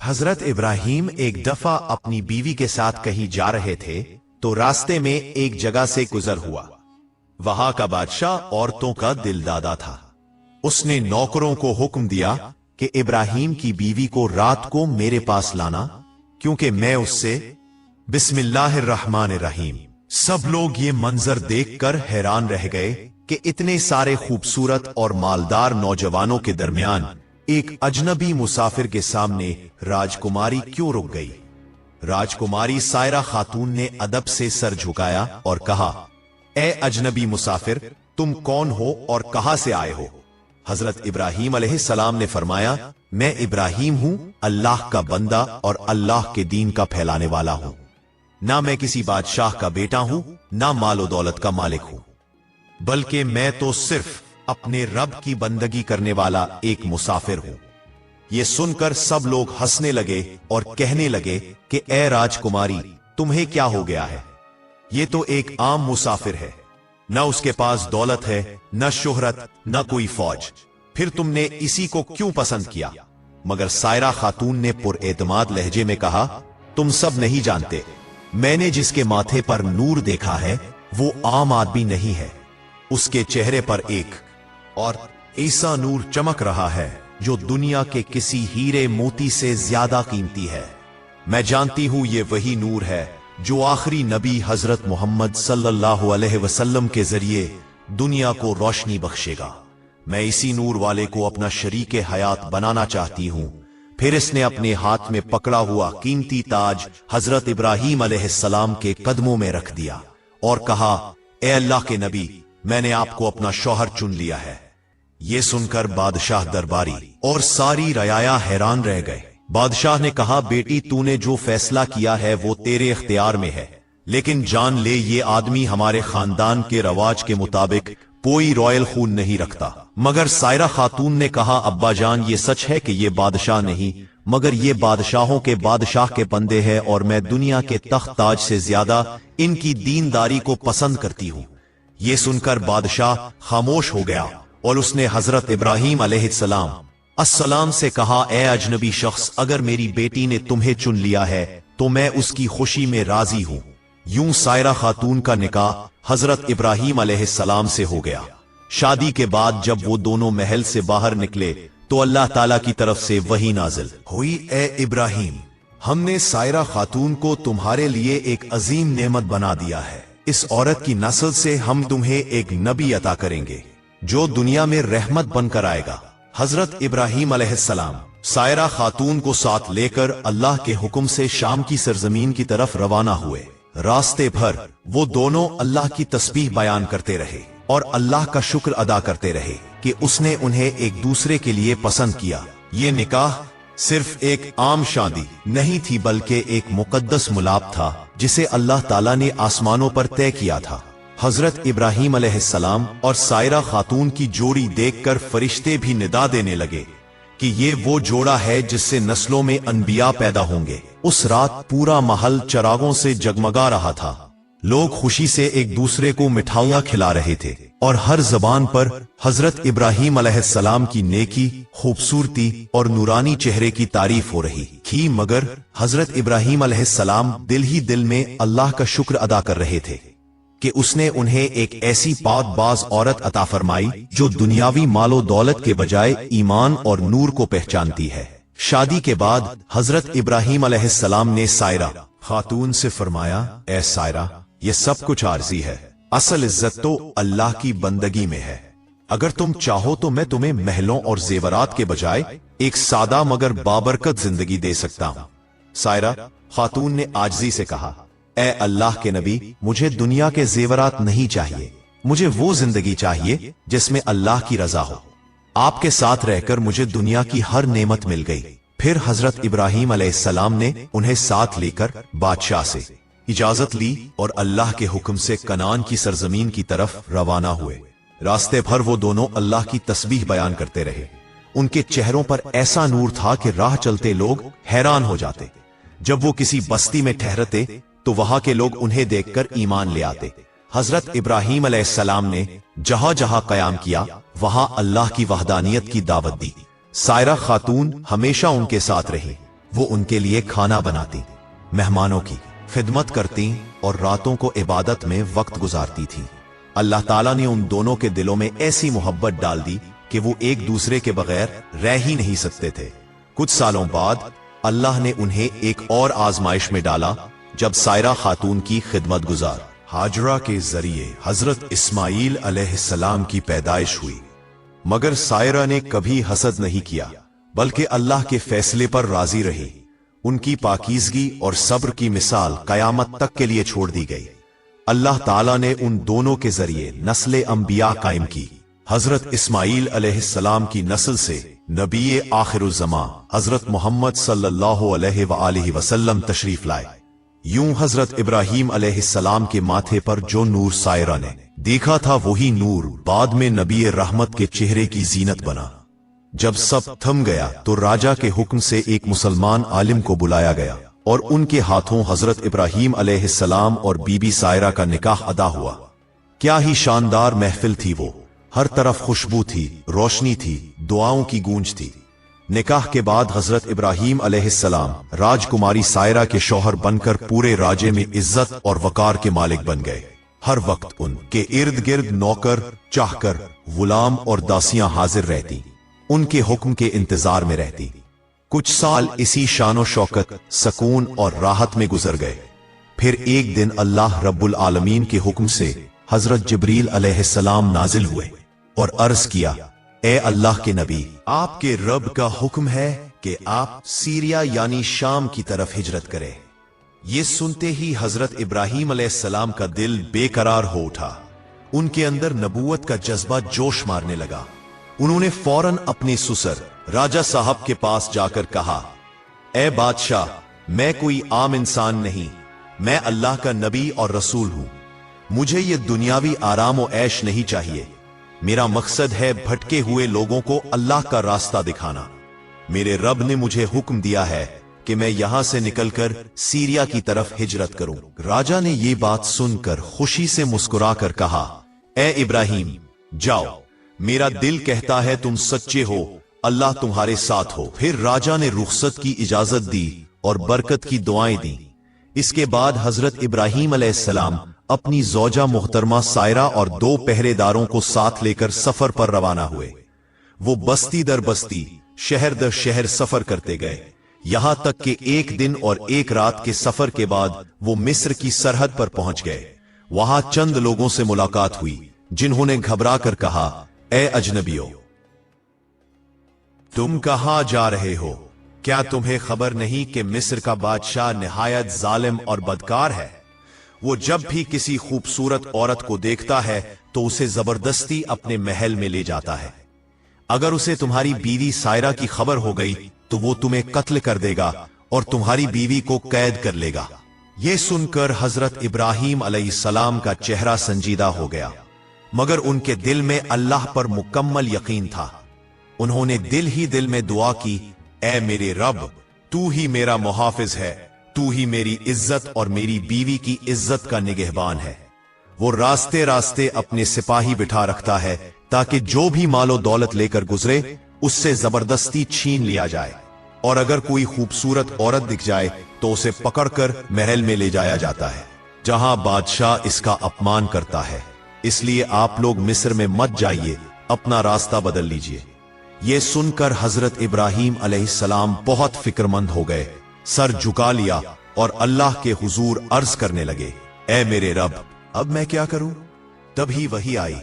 حضرت ابراہیم ایک دفعہ اپنی بیوی کے ساتھ کہیں جا رہے تھے تو راستے میں ایک جگہ سے گزر ہوا۔ وہاں کا بادشاہ عورتوں کا دل دادا تھا۔ اس نے نوکروں کو حکم دیا کہ ابراہیم کی بیوی کو رات کو میرے پاس لانا، کیونکہ میں اس سے بسم اللہ الرحمن الرحیم۔ سب لوگ یہ منظر دیکھ کر حیران رہ گئے کہ اتنے سارے خوبصورت اور مالدار نوجوانوں کے درمیان ایک اجنبی مسافر کے سامنے راجکماری کیوں رک گئی؟ راجکماری سائرہ خاتون نے ادب سے سر جھکایا اور کہا، اے اجنبی مسافر، تم کون ہو اور کہاں سے آئے ہو؟ حضرت ابراہیم علیہ السلام نے فرمایا، میں ابراہیم ہوں، اللہ کا بندہ اور اللہ کے دین کا پھیلانے والا ہوں۔ نہ میں کسی بادشاہ کا بیٹا ہوں، نہ مال و دولت کا مالک ہوں، بلکہ میں تو صرف اپنے رب کی بندگی کرنے والا ایک مسافر ہوں۔ یہ سن کر سب لوگ ہنسنے لگے اور کہنے لگے کہ اے راجکماری، تمہیں کیا ہو گیا ہے؟ یہ تو ایک عام مسافر ہے، نہ اس کے پاس دولت ہے، نہ شہرت، نہ کوئی فوج، پھر تم نے اسی کو کیوں پسند کیا؟ مگر سائرہ خاتون نے پر اعتماد لہجے میں کہا، تم سب نہیں جانتے، میں نے جس کے ماتھے پر نور دیکھا ہے وہ عام آدمی نہیں ہے، اس کے چہرے پر ایک اور ایسا نور چمک رہا ہے جو دنیا کے کسی ہیرے موتی سے زیادہ قیمتی ہے۔ میں جانتی ہوں یہ وہی نور ہے جو آخری نبی حضرت محمد صلی اللہ علیہ وسلم کے ذریعے دنیا کو روشنی بخشے گا۔ میں اسی نور والے کو اپنا شریک حیات بنانا چاہتی ہوں۔ پھر اس نے اپنے ہاتھ میں پکڑا ہوا قیمتی تاج حضرت ابراہیم علیہ السلام کے قدموں میں رکھ دیا اور کہا، اے اللہ کے نبی، میں نے آپ کو اپنا شوہر چن لیا ہے۔ یہ سن کر بادشاہ درباری اور ساری رعایا حیران رہ گئے۔ بادشاہ نے کہا، بیٹی، تو نے جو فیصلہ کیا ہے وہ تیرے اختیار میں ہے، لیکن جان لے یہ آدمی ہمارے خاندان کے رواج کے مطابق کوئی رائل خون نہیں رکھتا۔ مگر سائرہ خاتون نے کہا، ابا جان، یہ سچ ہے کہ یہ بادشاہ نہیں، مگر یہ بادشاہوں کے بادشاہ کے بندے ہیں اور میں دنیا کے تخت تاج سے زیادہ ان کی دینداری کو پسند کرتی ہوں۔ یہ سن کر بادشاہ خاموش ہو گیا اور اس نے حضرت ابراہیم علیہ السلام سے کہا، اے اجنبی شخص، اگر میری بیٹی نے تمہیں چن لیا ہے تو میں اس کی خوشی میں راضی ہوں۔ یوں سائرہ خاتون کا نکاح حضرت ابراہیم علیہ السلام سے ہو گیا۔ شادی کے بعد جب وہ دونوں محل سے باہر نکلے تو اللہ تعالیٰ کی طرف سے وحی نازل ہوئی، اے ابراہیم، ہم نے سائرہ خاتون کو تمہارے لیے ایک عظیم نعمت بنا دیا ہے۔ اس عورت کی نسل سے ہم تمہیں ایک نبی عطا کریں گے جو دنیا میں رحمت بن کر آئے گا۔ حضرت ابراہیم علیہ السلام سائرہ خاتون کو ساتھ لے کر اللہ کے حکم سے شام کی سرزمین کی طرف روانہ ہوئے۔ راستے بھر وہ دونوں اللہ کی تسبیح بیان کرتے رہے اور اللہ کا شکر ادا کرتے رہے کہ اس نے انہیں ایک دوسرے کے لیے پسند کیا۔ یہ نکاح صرف ایک عام شادی نہیں تھی بلکہ ایک مقدس ملاپ تھا جسے اللہ تعالیٰ نے آسمانوں پر طے کیا تھا۔ حضرت ابراہیم علیہ السلام اور سائرہ خاتون کی جوڑی دیکھ کر فرشتے بھی ندا دینے لگے کہ یہ وہ جوڑا ہے جس سے نسلوں میں انبیاء پیدا ہوں گے۔ اس رات پورا محل چراغوں سے جگمگا رہا تھا۔ لوگ خوشی سے ایک دوسرے کو مٹھائیاں کھلا رہے تھے اور ہر زبان پر حضرت ابراہیم علیہ السلام کی نیکی، خوبصورتی اور نورانی چہرے کی تعریف ہو رہی تھی، مگر حضرت ابراہیم علیہ السلام دل ہی دل میں اللہ کا شکر ادا کر رہے تھے کہ اس نے انہیں ایک ایسی پاک باز عورت عطا فرمائی جو دنیاوی مال و دولت کے بجائے ایمان اور نور کو پہچانتی ہے۔ شادی کے بعد حضرت ابراہیم علیہ السلام نے سائرہ خاتون سے فرمایا، اے سائرہ، یہ سب کچھ عارضی ہے، اصل عزت تو اللہ کی بندگی میں ہے۔ اگر تم چاہو تو میں تمہیں محلوں اور زیورات کے بجائے ایک سادہ مگر بابرکت زندگی دے سکتا ہوں۔ سائرہ خاتون نے عاجزی سے کہا، اے اللہ کے نبی، مجھے دنیا کے زیورات نہیں چاہیے، مجھے وہ زندگی چاہیے جس میں اللہ کی رضا ہو۔ آپ کے ساتھ رہ کر مجھے دنیا کی ہر نعمت مل گئی۔ پھر حضرت ابراہیم علیہ السلام نے انہیں ساتھ لے کر بادشاہ سے اجازت لی اور اللہ کے حکم سے کنعان کی سرزمین کی طرف روانہ ہوئے۔ راستے بھر وہ دونوں اللہ کی تسبیح بیان کرتے رہے۔ ان کے چہروں پر ایسا نور تھا کہ راہ چلتے لوگ حیران ہو جاتے۔ جب وہ کسی بستی میں ٹھہرتے تو وہاں کے لوگ انہیں دیکھ کر ایمان لے آتے۔ حضرت ابراہیم علیہ السلام نے جہاں جہاں قیام کیا وہاں اللہ کی وحدانیت کی دعوت دی۔ سائرہ خاتون ہمیشہ ان کے ساتھ رہی۔ वो उनके लिए खाना बनाती, मेहमानों की खिदमत करती और रातों को इबादत में वक्त गुजारती थी। अल्लाह ताला ने उन दोनों के दिलों में ऐसी मोहब्बत डाल दी कि वो एक दूसरे के बगैर रह ही नहीं सकते थे। कुछ सालों बाद अल्लाह ने उन्हें एक और आजमाइश में डाला, जब सायरा खातून की खिदमत गुजार हाजरा के जरिए हजरत इस्माइल अलैहिस्सलाम की पैदाइश हुई। मगर सायरा ने कभी हसद नहीं किया, बल्कि अल्लाह के फैसले पर राजी रही। उनकी पाकीज़गी और सब्र की मिसाल कयामत तक के लिए छोड़ दी गई। अल्लाह ताला ने उन दोनों के जरिए नस्ल अंबिया कायम की। हजरत इस्माइल अलैहिस्सलाम की नस्ल से नबी आखिरुज़्ज़मा हजरत मोहम्मद सल्लल्लाहु अलैहि वसल्लम तशरीफ लाए। यूं हजरत इब्राहीम अलैहिस्सलाम के माथे पर जो नूर सायरा ने देखा था, वही नूर बाद में नबी रहमत के चेहरे की जीनत बना। जब सब थम गया तो राजा के हुक्म से एक मुसलमान आलिम को बुलाया गया और उनके हाथों हजरत इब्राहीम अलैहिस्सलाम और बीबी सायरा का निकाह अदा हुआ। क्या ही शानदार महफिल थी वो। हर तरफ खुशबू थी, रोशनी थी, दुआओं की गूंज थी। निकाह के बाद हजरत इब्राहीम अलैहिस्सलाम राजकुमारी सायरा के शौहर बनकर पूरे राज्य में इज्जत और वकार के मालिक बन गए। हर वक्त उनके इर्द गिर्द नौकर, चाहकर, गुलाम और दासियां हाजिर रहती, उनके हुक्म के इंतजार में रहती। कुछ साल इसी शानो शौकत, सकून और राहत में गुजर गए। फिर एक दिन अल्लाह रब्बुल आलमीन के हुक्म से हजरत जिब्रील अलैहिस्सलाम नाजिल हुए और अर्ज किया, ए अल्लाह के नबी, आपके रब का हुक्म है कि आप सीरिया यानी शाम की तरफ हिजरत करें। ये सुनते ही हजरत इब्राहीम अलैहिस्सलाम का दिल बेकरार हो उठा। उनके अंदर नबूवत का जज्बा जोश मारने लगा। उन्होंने फौरन अपने सुसर राजा साहब के पास जाकर कहा, ए बादशाह, मैं कोई आम इंसान नहीं, मैं अल्लाह का नबी और रसूल हूं। मुझे ये दुनियावी आराम और ऐश नहीं चाहिए। मेरा मकसद है भटके हुए लोगों को अल्लाह का रास्ता दिखाना। मेरे रब ने मुझे हुक्म दिया है कि मैं यहां से निकलकर सीरिया की तरफ हिजरत करूं। राजा ने ये बात सुनकर खुशी से मुस्कुराकर कहा, ए इब्राहीम, जाओ, मेरा दिल कहता है तुम सच्चे हो, अल्लाह तुम्हारे साथ हो। फिर राजा ने रुखसत की इजाजत दी और बरकत की दुआएं दी। इसके बाद हजरत इब्राहीम अलैहिस्सलाम अपनी ज़ौजा मुहतरमा सायरा और 2 पहरेदारों को साथ लेकर सफर पर रवाना हुए। वो बस्ती दर बस्ती, शहर दर शहर सफर करते गए, यहां तक कि एक दिन और एक रात के सफर के बाद वो मिस्र की सरहद पर पहुंच गए। वहां चंद लोगों से मुलाकात हुई, जिन्होंने घबरा कर कहा, ए अजनबियों, तुम कहां जा रहे हो? क्या तुम्हें खबर नहीं कि मिस्र का बादशाह निहायत जालिम और बदकार है? वो जब भी किसी खूबसूरत औरत को देखता है तो उसे जबरदस्ती अपने महल में ले जाता है। अगर उसे तुम्हारी बीवी सायरा की खबर हो गई तो वो तुम्हें कत्ल कर देगा और तुम्हारी बीवी को कैद कर लेगा। यह सुनकर हजरत इब्राहीम अलैहिस्सलाम का चेहरा संजीदा हो गया, मगर उनके दिल में अल्लाह पर मुकम्मल यकीन था। उन्होंने दिल ही दिल में दुआ की, ऐ मेरे रब, तू ही मेरा मुहाफिज है, तू ही मेरी इज्जत और मेरी बीवी की इज्जत का निगहबान है। वो रास्ते रास्ते अपने सिपाही बिठा रखता है ताकि जो भी मालो दौलत लेकर गुजरे उससे जबरदस्ती छीन लिया जाए, और अगर कोई खूबसूरत औरत दिख जाए तो उसे पकड़कर महल में ले जाया जाता है, जहां बादशाह इसका अपमान करता है। इसलिए आप लोग मिस्र में मत जाइए, अपना रास्ता बदल लीजिए। यह सुनकर हजरत इब्राहीम अलैहिस्सलाम बहुत फिक्रमंद हो गए, सर झुका लिया और अल्लाह के हुजूर अर्ज करने लगे, ऐ मेरे रब, अब मैं क्या करूं? तभी वही आई,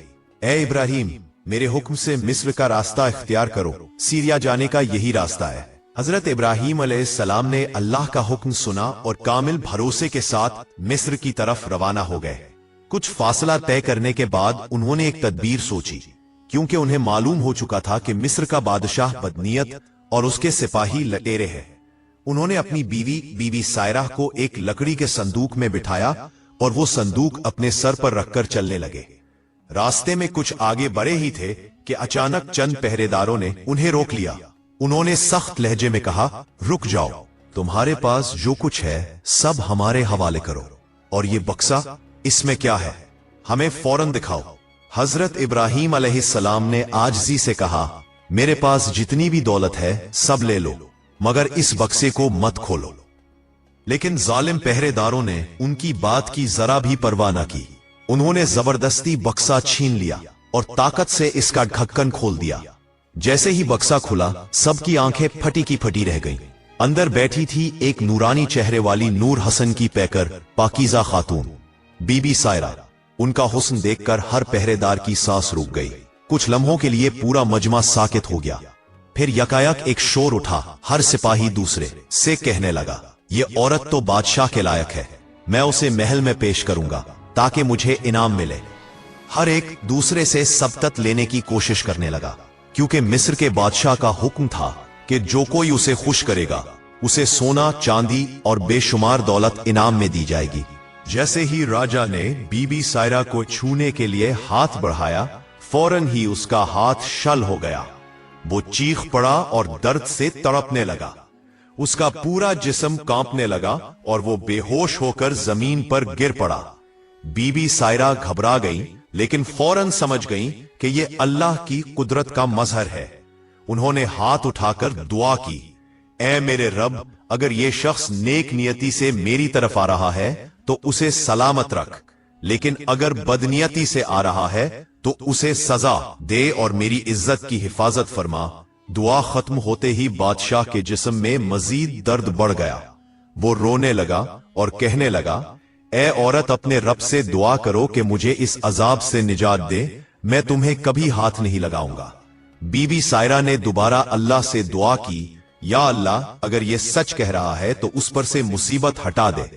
ऐ इब्राहीम, मेरे हुक्म से मिस्र का रास्ता इख्तियार करो, सीरिया जाने का यही रास्ता है। हजरत इब्राहीम अलैहिस्सलाम ने अल्लाह का हुक्म सुना और कामिल भरोसे के साथ मिस्र की तरफ रवाना हो गए। कुछ फासला तय करने के बाद उन्होंने एक तदबीर सोची, क्योंकि उन्हें मालूम हो चुका था कि मिस्र का बादशाह बदनीयत और उसके सिपाही लटेरे हैं। उन्होंने अपनी बीवी सायरा को एक लकड़ी के संदूक में बिठाया और वो संदूक अपने सर पर रखकर चलने लगे। रास्ते में कुछ आगे बढ़े ही थे कि अचानक चंद पहरेदारों ने उन्हें रोक लिया। उन्होंने सख्त लहजे में कहा, रुक जाओ, तुम्हारे पास जो कुछ है सब हमारे हवाले करो, और ये बक्सा, इसमें क्या है, हमें फौरन दिखाओ। हजरत इब्राहीम अलैहिस्सलाम ने आजिज़ी से कहा, मेरे पास जितनी भी दौलत है सब ले लो, मगर इस बक्से को मत खोलो। लेकिन जालिम पहरेदारों ने उनकी बात की जरा भी परवाह न की। उन्होंने जबरदस्ती बक्सा छीन लिया और ताकत से इसका ढक्कन खोल दिया। जैसे ही बक्सा खुला, सबकी आंखें फटी की फटी रह गईं। अंदर बैठी थी एक नूरानी चेहरे वाली नूर हसन की पैकर पाकीज़ा खातून, बीबी सायरा। उनका हुस्न देखकर हर पहरेदार की सांस रुक गई। कुछ लम्हों के लिए पूरा मजमा साकित हो गया। फिर यकायक एक शोर उठा। हर सिपाही दूसरे से कहने लगा, ये औरत तो बादशाह के लायक है, मैं उसे महल में पेश करूंगा ताकि मुझे इनाम मिले। हर एक दूसरे से सबकत लेने की कोशिश करने लगा, क्योंकि मिस्र के बादशाह का हुक्म था कि जो कोई उसे खुश करेगा उसे सोना, चांदी और बेशुमार दौलत इनाम में दी जाएगी। जैसे ही राजा ने बीबी सायरा को छूने के लिए हाथ बढ़ाया, फौरन ही उसका हाथ शल हो गया। वो चीख पड़ा और दर्द से तड़पने लगा। उसका पूरा जिस्म कांपने लगा और वो बेहोश होकर जमीन पर गिर पड़ा। बीबी सायरा घबरा गई, लेकिन फौरन समझ गई कि ये अल्लाह की कुदरत का मजहर है। उन्होंने हाथ उठाकर दुआ की, ऐ मेरे रब, अगर ये शख्स नेक नियति से मेरी तरफ आ रहा है तो उसे सलामत रख, लेकिन अगर बदनियति से आ रहा है तो उसे सजा दे और मेरी इज्जत की हिफाजत फरमा। दुआ खत्म होते ही बादशाह के जिस्म में मजीद दर्द बढ़ गया। वो रोने लगा और कहने लगा, ऐ औरत, अपने रब से दुआ करो कि मुझे इस अजाब से निजात दे, मैं तुम्हें कभी हाथ नहीं लगाऊंगा। बीबी सायरा ने दोबारा अल्लाह से दुआ की, या अल्लाह, अगर ये सच कह रहा है तो उस पर से मुसीबत हटा दे।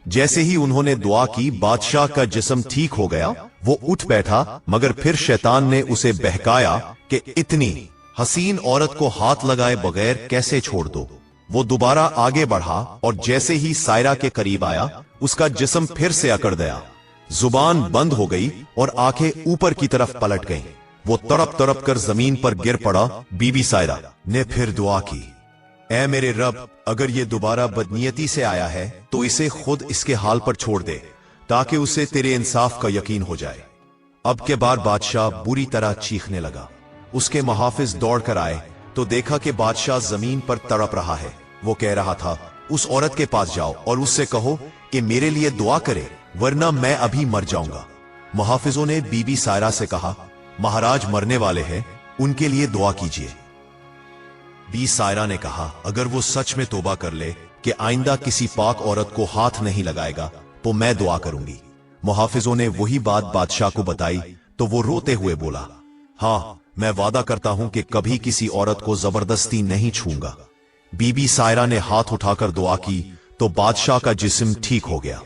जैसे ही उन्होंने दुआ की, बादशाह का जिस्म ठीक हो गया। वो उठ बैठा, मगर फिर शैतान ने उसे बहकाया कि इतनी हसीन औरत को हाथ लगाए बगैर कैसे छोड़ दो। वो दोबारा आगे बढ़ा और जैसे ही सायरा के करीब आया, उसका जिस्म फिर से अकड़ गया। जुबान बंद हो गई और आंखें ऊपर की तरफ पलट गईं। वो तड़प तड़प कर जमीन पर गिर पड़ा। बीबी सायरा ने फिर दुआ की, ऐ मेरे रब, अगर ये दोबारा बदनियती से आया है तो इसे खुद इसके हाल पर छोड़ दे, ताकि उसे तेरे इंसाफ का यकीन हो जाए। अब के बार बादशाह बुरी तरह चीखने लगा। उसके मुहाफिज दौड़कर आए तो देखा कि बादशाह जमीन पर तड़प रहा है। वो कह रहा था, उस औरत के पास जाओ और उससे कहो कि मेरे लिए दुआ करे, वरना मैं अभी मर जाऊंगा। मुहाफिजों ने बीबी सायरा से कहा, महाराज मरने वाले हैं, उनके लिए दुआ कीजिए। बीबी सायरा ने कहा, अगर वो सच में तौबा कर ले कि आइंदा किसी पाक औरत को हाथ नहीं लगाएगा तो मैं दुआ करूंगी। मुहाफिजों ने वही बात बादशाह को बताई तो वो रोते हुए बोला, हाँ, मैं वादा करता हूं कि कभी किसी औरत को जबरदस्ती नहीं छूंगा। बीबी सायरा ने हाथ उठाकर दुआ की तो बादशाह का जिस्म ठीक हो गया।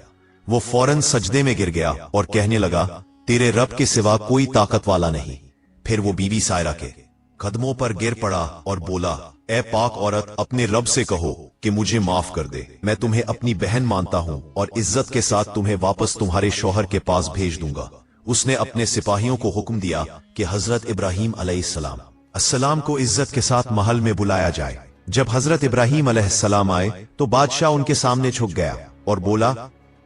वो फौरन सजदे में गिर गया और कहने लगा, तेरे रब के सिवा कोई ताकत वाला नहीं। फिर वो बीबी सायरा के कदमों पर गिर पड़ा और बोला, ऐ पाक औरत, अपने रब से कहो कि मुझे माफ कर दे। मैं तुम्हें अपनी बहन मानता हूं और इज्जत के साथ तुम्हें वापस तुम्हारे शौहर के पास भेज दूंगा। उसने अपने सिपाहियों को हुक्म दिया कि हजरत इब्राहिम अलैहिस्सलाम को इज्जत के साथ महल में बुलाया जाए। जब हजरत इब्राहिम अलैहिस्सलाम आए तो बादशाह उनके सामने झुक गया और बोला,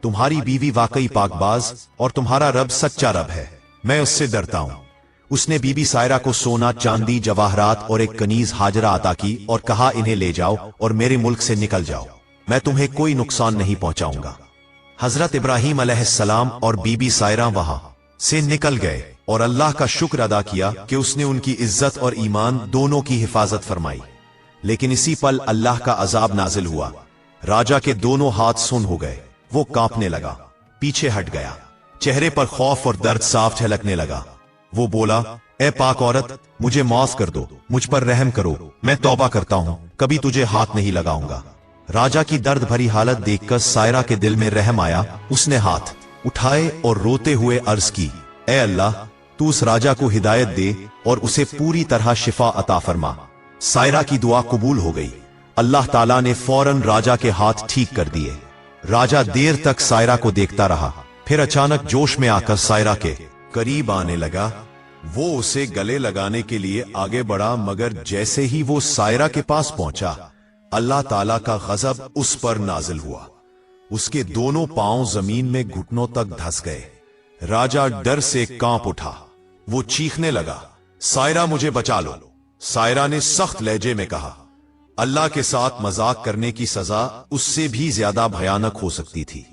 तुम्हारी बीवी वाकई पाकबाज और तुम्हारा रब सच्चा रब है, मैं उससे डरता हूं। उसने बीबी सायरा को सोना, चांदी, जवाहरात और एक कनीज हाजरा अता की और कहा, इन्हें ले जाओ और मेरे मुल्क से निकल जाओ, मैं तुम्हें कोई नुकसान नहीं पहुंचाऊंगा। हजरत इब्राहिम अलैहिस्सलाम और बीबी सायरा वहां से निकल गए और अल्लाह का शुक्र अदा किया कि उसने उनकी इज्जत और ईमान दोनों की हिफाजत फरमाई। लेकिन इसी पल अल्लाह का अजाब नाजिल हुआ। राजा के दोनों हाथ सुन्न हो गए। वो कांपने लगा, पीछे हट गया, चेहरे पर खौफ और दर्द साफ झलकने लगा। वो बोला, ए पाक औरत, मुझे माफ कर दो, मुझ पर रहम करो, मैं तौबा करता हूं, कभी तुझे हाथ नहीं लगाऊंगा। राजा की दर्द भरी हालत देखकर सायरा के दिल में रहम आया। उसने हाथ उठाए और रोते हुए अर्ज की, ए अल्लाह, तू उस राजा को हिदायत दे और उसे पूरी तरह शिफा अता फरमा। सायरा की दुआ कबूल हो गई। अल्लाह ताला ने फौरन राजा के हाथ ठीक कर दिए। राजा देर तक सायरा को देखता रहा, फिर अचानक जोश में आकर सायरा के करीब आने लगा। वो उसे गले लगाने के लिए आगे बढ़ा, मगर जैसे ही वो सायरा के पास पहुंचा, अल्लाह ताला का गजब उस पर नाजिल हुआ। उसके दोनों पांव जमीन में घुटनों तक धंस गए। राजा डर से कांप उठा। वो चीखने लगा, सायरा, मुझे बचा लो। सायरा ने सख्त लहजे में कहा, अल्लाह के साथ मजाक करने की सजा उससे भी ज्यादा भयानक हो सकती थी।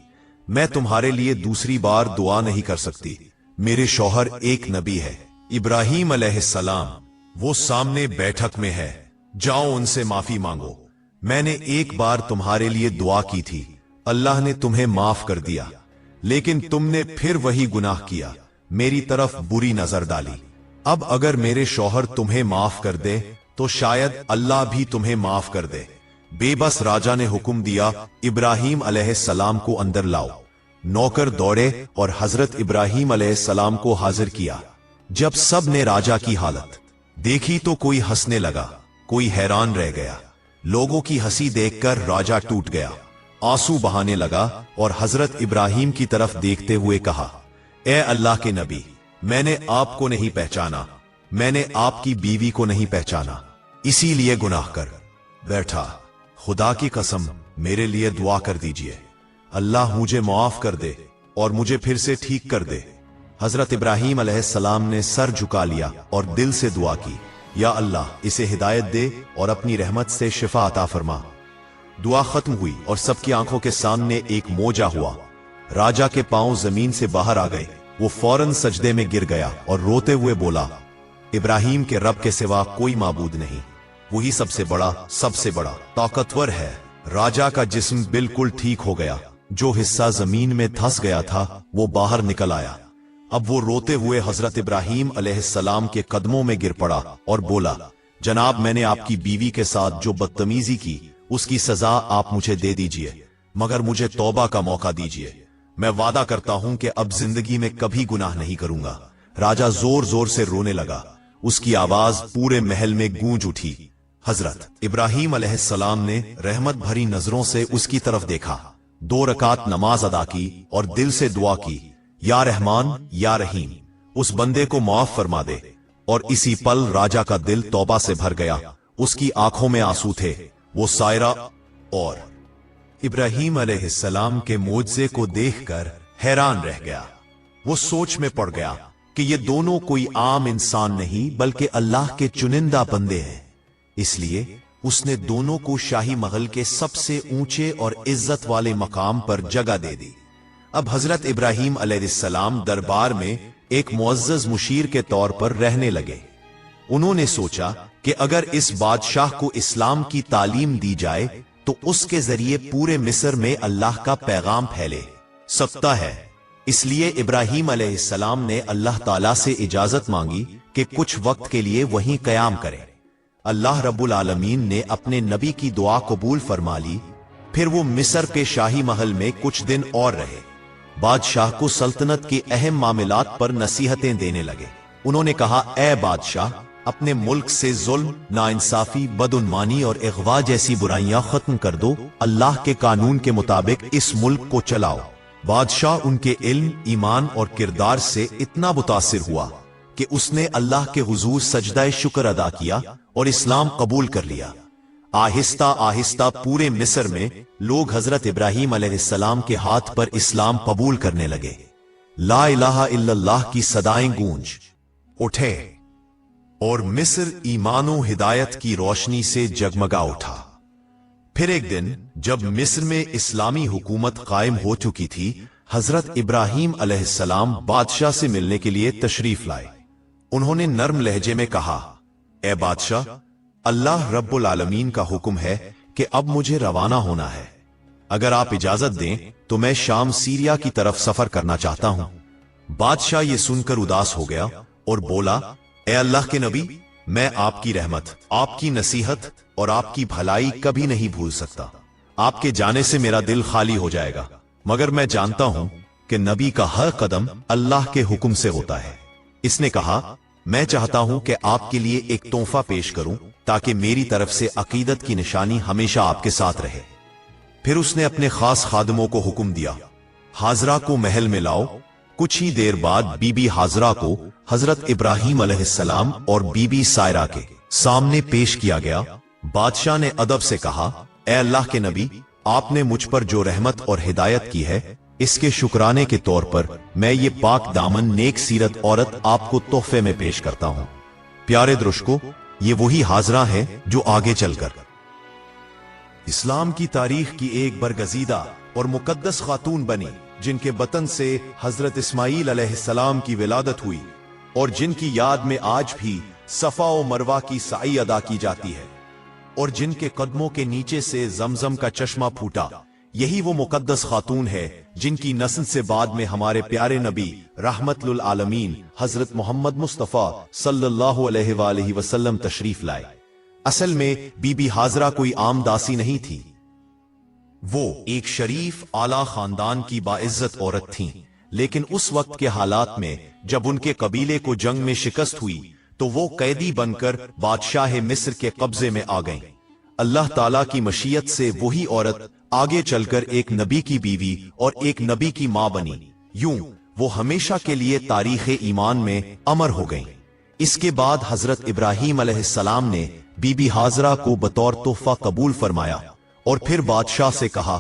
मैं तुम्हारे लिए दूसरी बार दुआ नहीं कर सकती। मेरे शौहर एक नबी है, इब्राहीम अलैहिस्सलाम, वो सामने बैठक में है, जाओ उनसे माफी मांगो। मैंने एक बार तुम्हारे लिए दुआ की थी, अल्लाह ने तुम्हें माफ कर दिया, लेकिन तुमने फिर वही गुनाह किया, मेरी तरफ बुरी नजर डाली। अब अगर मेरे शौहर तुम्हें माफ कर दे तो शायद अल्लाह भी तुम्हें माफ कर दे। बेबस राजा ने हुक्म दिया, इब्राहीम अलैहिस्सलाम को अंदर लाओ। नौकर दौड़े और हजरत इब्राहीम अलैहिस्सलाम को हाजिर किया। जब सब ने राजा की हालत देखी तो कोई हंसने लगा, कोई हैरान रह गया। लोगों की हंसी देखकर राजा टूट गया, आंसू बहाने लगा और हजरत इब्राहीम की तरफ देखते हुए कहा, ए अल्लाह के नबी, मैंने आपको नहीं पहचाना, मैंने आपकी बीवी को नहीं पहचाना, इसीलिए गुनाह कर बैठा। खुदा की कसम, मेरे लिए दुआ कर दीजिए, अल्लाह मुझे माफ कर दे और मुझे फिर से ठीक कर दे। हजरत इब्राहीम अलैहिस्सलाम ने सर झुका लिया और दिल से दुआ की, या अल्लाह, इसे हिदायत दे और अपनी रहमत से शिफा अता फरमा। दुआ खत्म हुई और सबकी आंखों के सामने एक मोजा हुआ। राजा के पांव जमीन से बाहर आ गए। वो फौरन सजदे में गिर गया और रोते हुए बोला, इब्राहीम के रब के सिवा कोई माबूद नहीं, वही सबसे बड़ा ताकतवर है। राजा का जिस्म बिल्कुल ठीक हो गया, जो हिस्सा जमीन में धंस गया था वो बाहर निकल आया। अब वो रोते हुए हजरत इब्राहीम अलैहिस्सलाम के कदमों में गिर पड़ा और बोला, जनाब, मैंने आपकी बीवी के साथ जो बदतमीजी की उसकी सजा आप मुझे दे दीजिए, मगर मुझे तौबा का मौका दीजिए। मैं वादा करता हूं कि अब जिंदगी में कभी गुनाह नहीं करूंगा। राजा जोर जोर से रोने लगा, उसकी आवाज पूरे महल में गूंज उठी। हजरत इब्राहीम अलैहिस्सलाम ने रहमत भरी नजरों से उसकी तरफ देखा, 2 रकात नमाज अदा की और दिल से दुआ की, या रहमान या रहीम, उस बंदे को माफ फरमा दे। और इसी पल राजा का दिल तौबा से भर गया, उसकी आंखों में आंसू थे। वो सायरा और इब्राहीम अलैहिस्सलाम के मोजज़े को देखकर हैरान रह गया। वो सोच में पड़ गया कि ये दोनों कोई आम इंसान नहीं बल्कि अल्लाह के चुनिंदा बंदे हैं। इसलिए उसने दोनों को शाही महल के सबसे ऊंचे और इज्जत वाले मकाम पर जगह दे दी। अब हजरत इब्राहीम अलैहिस्सलाम दरबार में एक मुअज़्ज़ज़ मुशीर के तौर पर रहने लगे। उन्होंने सोचा कि अगर इस बादशाह को इस्लाम की तालीम दी जाए तो उसके जरिए पूरे मिस्र में अल्लाह का पैगाम फैले सकता है। इसलिए इब्राहीम अलैहिस्सलाम ने अल्लाह ताला से इजाजत मांगी कि कुछ वक्त के लिए वहीं कयाम करें। अल्लाह रब्बुल आलमीन ने अपने नबी की दुआ कबूल फरमा ली। फिर वो मिस्र के शाही महल में कुछ दिन और रहे। बादशाह को सल्तनत के अहम मामलात पर नसीहतें देने लगे। उन्होंने कहा, ए बादशाह, अपने मुल्क से जुल्म, नाइंसाफी, बदउन्मानी और इग़वा जैसी बुराइयां खत्म कर दो। अल्लाह के कानून के मुताबिक इस मुल्क को चलाओ। बादशाह उनके इल्म, ईमान और किरदार से इतना मुतासिर हुआ कि उसने अल्लाह के हुजूर सजदा शुक्र अदा किया और इस्लाम कबूल कर लिया। आहिस्ता आहिस्ता पूरे मिस्र में लोग हजरत इब्राहीम अलैहिस्सलाम के हाथ पर इस्लाम कबूल करने लगे। ला इलाहा इल्लल्लाह की सदाएं गूंज उठे और मिस्र ईमानो हिदायत की रोशनी से जगमगा उठा। फिर एक दिन जब मिस्र में इस्लामी हुकूमत कायम हो चुकी थी, हजरत इब्राहीम अलैहिस्सलाम बादशाह से मिलने के लिए तशरीफ लाए। उन्होंने नर्म लहजे में कहा, ए बादशाह, अल्लाह रब्बुल आलमीन का हुक्म है कि अब मुझे रवाना होना है। अगर आप इजाजत दें तो मैं शाम सीरिया की तरफ सफर करना चाहता हूं। बादशाह ये सुनकर उदास हो गया और बोला, ए अल्लाह के नबी, मैं आपकी रहमत, आपकी नसीहत और आपकी भलाई कभी नहीं भूल सकता। आपके जाने से मेरा दिल खाली हो जाएगा, मगर मैं जानता हूं कि नबी का हर कदम अल्लाह के हुक्म से होता है। इसने कहा, मैं चाहता हूं कि आपके लिए एक तोहफा पेश करूं ताकि मेरी तरफ से अकीदत की निशानी हमेशा आपके साथ रहे। फिर उसने अपने खास खादमों को हुक्म दिया, हाजरा को महल में लाओ। कुछ ही देर बाद बीबी हाजरा को हजरत इब्राहीम अलैहिस्सलाम और बीबी सायरा के सामने पेश किया गया। बादशाह ने अदब से कहा, ए अल्लाह के नबी, आपने मुझ पर जो रहमत और हिदायत की है, इसके शुक्राने के तौर पर मैं ये पाक दामन नेक सीरत औरत आपको तोहफे में पेश करता हूं। प्यारे दर्शकों, ये वही हाजरा है जो आगे चलकर اسلام کی تاریخ کی ایک برگزیدہ اور مقدس خاتون بنی جن کے بطن سے حضرت اسماعیل علیہ السلام کی ولادت ہوئی اور جن کی یاد میں آج بھی صفا و مروہ کی سعی ادا کی جاتی ہے اور جن کے قدموں کے نیچے سے زمزم کا چشمہ پھوٹا، یہی وہ مقدس خاتون ہے جن کی نسل سے بعد میں ہمارے پیارے نبی رحمت للعالمین حضرت محمد مصطفیٰ صلی اللہ علیہ وآلہ وسلم تشریف لائے۔ اصل میں بی بی حاضرہ کوئی عام داسی نہیں تھی، وہ ایک شریف اعلیٰ خاندان کی باعزت عورت تھیں، لیکن اس وقت کے حالات میں جب ان کے قبیلے کو جنگ میں شکست ہوئی تو وہ قیدی بن کر بادشاہ مصر کے قبضے میں آ گئیں۔ اللہ تعالیٰ کی مشیت سے وہی عورت آگے چل کر ایک نبی کی بیوی اور ایک نبی کی ماں بنی، یوں وہ ہمیشہ کے لیے تاریخ ایمان میں امر ہو گئیں۔ اس کے بعد حضرت ابراہیم علیہ السلام نے بی بی حاضرہ کو بطور تحفہ قبول فرمایا اور پھر بادشاہ سے کہا،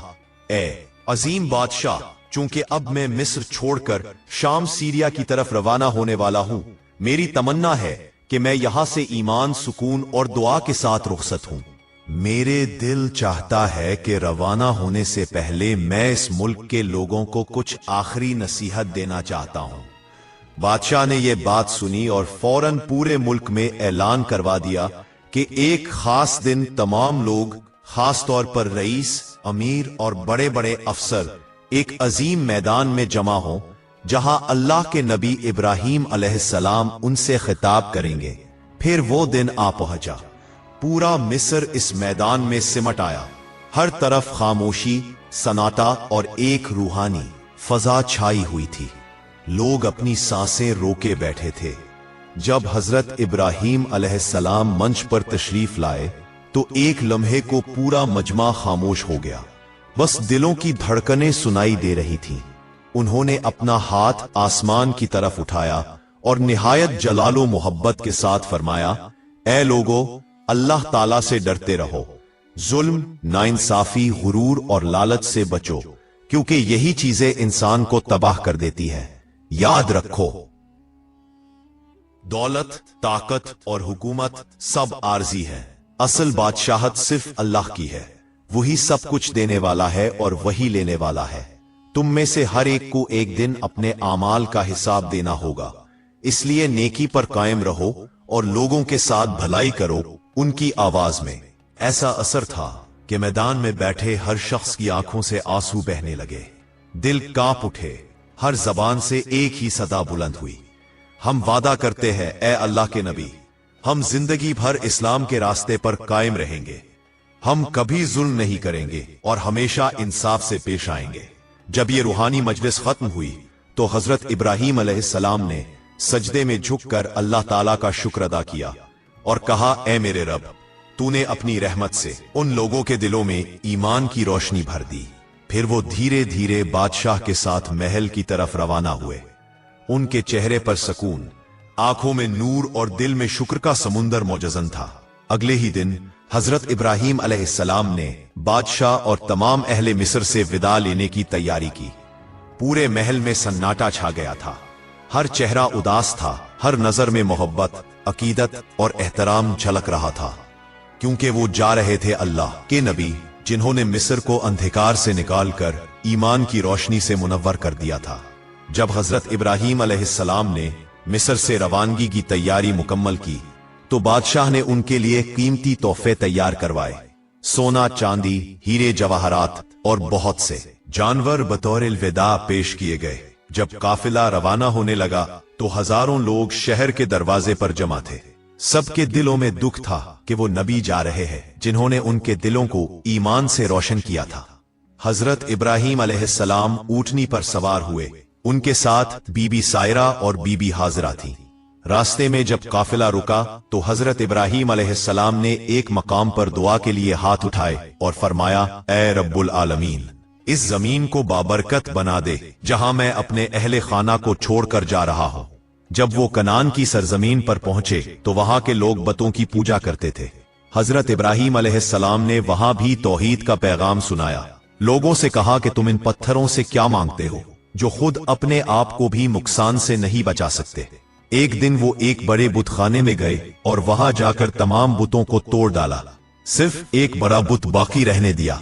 اے عظیم بادشاہ، چونکہ اب میں مصر چھوڑ کر شام سیریا کی طرف روانہ ہونے والا ہوں، میری تمنا ہے کہ میں یہاں سے ایمان، سکون اور دعا کے ساتھ رخصت ہوں۔ میرے دل چاہتا ہے کہ روانہ ہونے سے پہلے میں اس ملک کے لوگوں کو کچھ آخری نصیحت دینا چاہتا ہوں۔ بادشاہ نے یہ بات سنی اور فوراً پورے ملک میں اعلان کروا دیا کہ ایک خاص دن تمام لوگ، خاص طور پر رئیس، امیر اور بڑے بڑے افسر ایک عظیم میدان میں جمع ہوں جہاں اللہ کے نبی ابراہیم علیہ السلام ان سے خطاب کریں گے۔ پھر وہ دن آ پہنچا، پورا مصر اس میدان میں سمٹ آیا، ہر طرف خاموشی، سناٹا اور ایک روحانی فضا چھائی ہوئی تھی۔ لوگ اپنی سانسیں روکے بیٹھے تھے۔ جب حضرت ابراہیم علیہ السلام منچ پر تشریف لائے تو ایک لمحے کو پورا مجمع خاموش ہو گیا، بس دلوں کی دھڑکنیں سنائی دے رہی تھیں۔ انہوں نے اپنا ہاتھ آسمان کی طرف اٹھایا اور نہایت جلال و محبت کے ساتھ فرمایا، اے لوگو، اللہ تعالیٰ سے ڈرتے رہو، ظلم، ناانصافی، غرور اور لالچ سے بچو، کیونکہ یہی چیزیں انسان کو تباہ کر دیتی ہے۔ یاد رکھو، دولت، طاقت اور حکومت سب عارضی ہے، اصل بادشاہت صرف اللہ کی ہے، وہی سب کچھ دینے والا ہے اور وہی لینے والا ہے۔ تم میں سے ہر ایک کو ایک دن اپنے اعمال کا حساب دینا ہوگا، اس لیے نیکی پر قائم رہو اور لوگوں کے ساتھ بھلائی کرو۔ ان کی آواز میں ایسا اثر تھا کہ میدان میں بیٹھے ہر شخص کی آنکھوں سے آنسو بہنے لگے، دل کانپ اٹھے، ہر زبان سے ایک ہی صدا بلند ہوئی، ہم وعدہ کرتے ہیں اے اللہ کے نبی، ہم زندگی بھر اسلام کے راستے پر قائم رہیں گے، ہم کبھی ظلم نہیں کریں گے اور ہمیشہ انصاف سے پیش آئیں گے۔ جب یہ روحانی مجلس ختم ہوئی تو حضرت ابراہیم علیہ السلام نے سجدے میں جھک کر اللہ تعالیٰ کا شکر ادا کیا اور کہا، اے میرے رب، تو نے اپنی رحمت سے ان لوگوں کے دلوں میں ایمان کی روشنی بھر دی۔ پھر وہ دھیرے دھیرے بادشاہ کے ساتھ محل کی طرف روانہ ہوئے، ان کے چہرے پر سکون، آنکھوں میں نور اور دل میں شکر کا سمندر موجزن تھا۔ اگلے ہی دن حضرت ابراہیم علیہ السلام نے بادشاہ اور تمام اہل مصر سے وداع لینے کی تیاری کی۔ پورے محل میں سناٹا چھا گیا تھا، ہر چہرہ اداس تھا، ہر نظر میں محبت، عقیدت اور احترام جھلک رہا تھا، کیونکہ وہ جا رہے تھے اللہ کے نبی جنہوں نے مصر کو اندھکار سے نکال کر ایمان کی روشنی سے منور کر دیا تھا۔ جب حضرت ابراہیم علیہ السلام نے مصر سے روانگی کی تیاری مکمل کی تو بادشاہ نے ان کے لیے قیمتی تحفے تیار کروائے، سونا، چاندی، ہیرے جواہرات اور بہت سے جانور بطور الوداع پیش کیے گئے۔ جب قافلہ روانہ ہونے لگا تو ہزاروں لوگ شہر کے دروازے پر جمع تھے، سب کے دلوں میں دکھ تھا کہ وہ نبی جا رہے ہیں جنہوں نے ان کے دلوں کو ایمان سے روشن کیا تھا۔ حضرت ابراہیم علیہ السلام اونٹنی پر سوار ہوئے، ان کے ساتھ بی بی سائرہ اور بی بی حاضرہ تھیں۔ راستے میں جب قافلہ رکا تو حضرت ابراہیم علیہ السلام نے ایک مقام پر دعا کے لیے ہاتھ اٹھائے اور فرمایا، اے رب العالمین، اس زمین کو بابرکت بنا دے جہاں میں اپنے اہل خانہ کو چھوڑ کر جا رہا ہوں۔ جب وہ کنعان کی سرزمین پر پہنچے تو وہاں کے لوگ بتوں کی پوجا کرتے تھے۔ حضرت ابراہیم علیہ السلام نے وہاں بھی توحید کا پیغام سنایا، لوگوں سے کہا کہ تم ان پتھروں سے کیا مانگتے ہو جو خود اپنے آپ کو بھی نقصان سے نہیں بچا سکتے۔ ایک دن وہ ایک بڑے بت خانے میں گئے اور وہاں جا کر تمام بتوں کو توڑ ڈالا، सिर्फ एक बड़ा बुत बाकी रहने दिया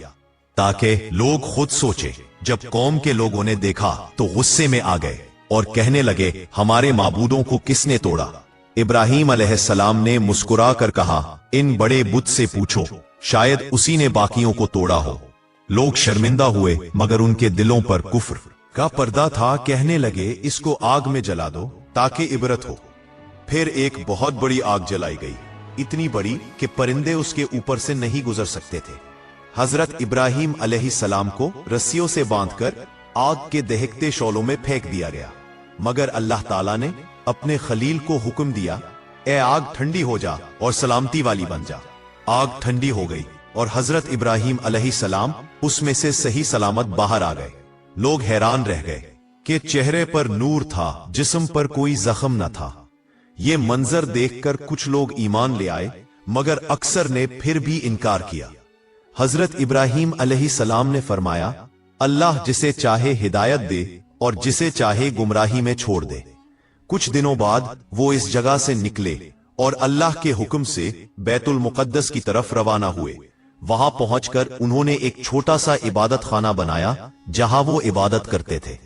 ताकि लोग खुद सोचे। जब कौम के लोगों ने देखा तो गुस्से में आ गए और कहने लगे, हमारे माबूदों को किसने तोड़ा? इब्राहीम अलैहिस्सलाम ने मुस्कुरा कर कहा, इन बड़े बुत से पूछो, शायद उसी ने बाकियों को तोड़ा हो। लोग शर्मिंदा हुए मगर उनके दिलों पर कुफ्र का पर्दा था। कहने लगे, इसको आग में जला दो ताकि इबरत हो। फिर एक बहुत बड़ी आग जलाई गई, इतनी बड़ी कि परिंदे उसके ऊपर से नहीं गुजर सकते थे। हजरत इब्राहीम अलैहिस्सलाम को रस्सियों से बांधकर आग के दहकते शोलों में फेंक दिया गया, मगर अल्लाह ताला ने अपने खलील को हुक्म दिया, ए आग ठंडी हो जा और सलामती वाली बन जा। आग ठंडी हो गई और हजरत इब्राहीम अलैहिस्सलाम उसमें से सही सलामत बाहर आ गए। लोग हैरान रह गए कि चेहरे पर नूर था, जिस्म पर कोई जख्म न था। ये मंजर देखकर कुछ लोग ईमान ले आए, मगर अक्सर ने फिर भी इनकार किया। हजरत इब्राहीम अलैहिस्सलाम ने फरमाया, अल्लाह जिसे चाहे हिदायत दे और जिसे चाहे गुमराही में छोड़ दे। कुछ दिनों बाद वो इस जगह से निकले और अल्लाह के हुक्म से बैतुल मुकद्दस की तरफ रवाना हुए। वहां पहुंचकर उन्होंने एक छोटा सा इबादत खाना बनाया जहां वो इबादत करते थे।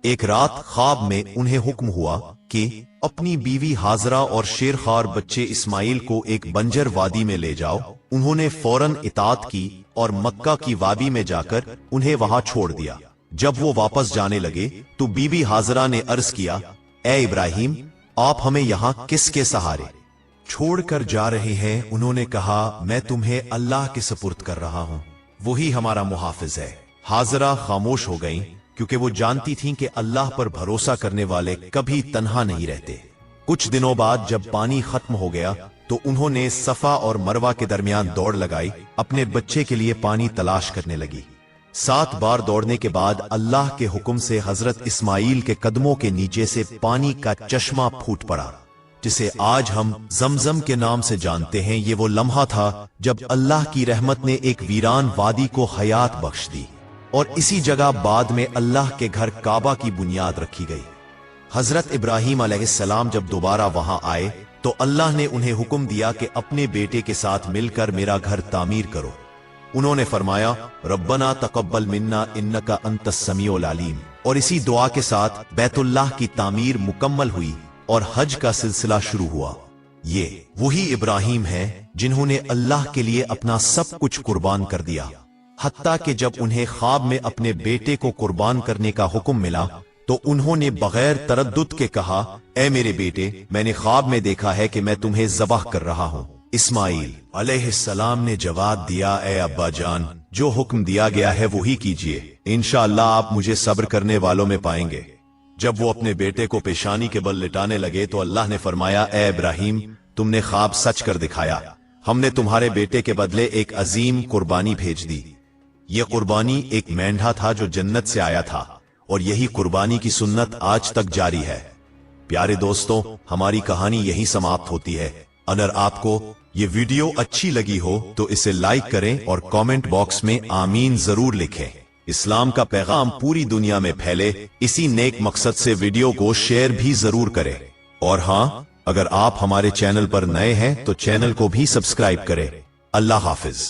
एक रात ख्वाब में उन्हें हुक्म हुआ कि अपनी बीवी हाजरा और शेरखार बच्चे इस्माइल को एक बंजर वादी में ले जाओ। उन्होंने फौरन इताअत की और मक्का की वादी में जाकर उन्हें वहां छोड़ दिया। जब वो वापस जाने लगे तो बीबी हाजरा ने अर्ज किया, ए इब्राहिम, आप हमें यहां किसके सहारे छोड़कर जा रहे हैं? उन्होंने कहा, मैं तुम्हें अल्लाह के सुपुर्द कर रहा हूं, वही हमारा मुहाफिज है। हाजरा खामोश हो गईं, क्योंकि वो जानती थीं कि अल्लाह पर भरोसा करने वाले कभी तन्हा नहीं रहते। कुछ दिनों बाद जब पानी खत्म हो गया तो उन्होंने सफा और मरवा के दरमियान दौड़ लगाई। अपने बच्चे के लिए पानी तलाश करने लगी। 7 बार दौड़ने के बाद अल्लाह के हुक्म से हजरत इस्माइल के कदमों के नीचे से पानी का चश्मा फूट पड़ा, जिसे आज हम जमजम के नाम से जानते हैं। ये वो लम्हा था जब अल्लाह की रहमत ने एक वीरान वादी को हयात बख्श दी और इसी जगह बाद में अल्लाह के घर काबा की बुनियाद रखी गई। हजरत इब्राहीम अलैहिस्सलाम जब दोबारा वहां आए तो अल्लाह ने उन्हें हुक्म दिया कि अपने बेटे के साथ मिलकर मेरा घर तामीर करो। उन्होंने फरमाया, रब्बना तकब्बल मिन्ना इन्नका अंतस समीउल अलीम, और इसी दुआ के साथ बैतुल्लाह की तामीर मुकम्मल हुई और हज का सिलसिला शुरू हुआ। ये वही इब्राहीम हैं जिन्होंने अल्लाह के लिए अपना सब कुछ कुर्बान कर दिया। हत्ता कि जब उन्हें ख्वाब में अपने बेटे को कुर्बान करने का हुक्म मिला तो उन्होंने बगैर तरद्दुद के कहा, ए मेरे बेटे, मैंने ख्वाब में देखा है कि मैं तुम्हें ज़बाह कर रहा हूं। इस्माइल अलैहिस्सलाम ने जवाब दिया, ए अब्बा जान, जो हुक्म दिया गया है वही कीजिए, इंशाअल्लाह आप मुझे सब्र करने वालों में पाएंगे। जब वो अपने बेटे को पेशानी के बल लिटाने लगे तो अल्लाह ने फरमाया, ए इब्राहीम, तुमने ख्वाब सच कर दिखाया। हमने तुम्हारे बेटे के बदले एक अजीम कुर्बानी भेज दी। ये कुर्बानी एक मेंढा था जो जन्नत से आया था और यही कुर्बानी की सुन्नत आज तक जारी है। प्यारे दोस्तों, हमारी कहानी यहीं समाप्त होती है। अगर आपको ये वीडियो अच्छी लगी हो तो इसे लाइक करें और कमेंट बॉक्स में आमीन जरूर लिखें। इस्लाम का पैगाम पूरी दुनिया में फैले, इसी नेक मकसद से वीडियो को शेयर भी जरूर करें। और हाँ, अगर आप हमारे चैनल पर नए हैं तो चैनल को भी सब्सक्राइब करें। अल्लाह हाफिज।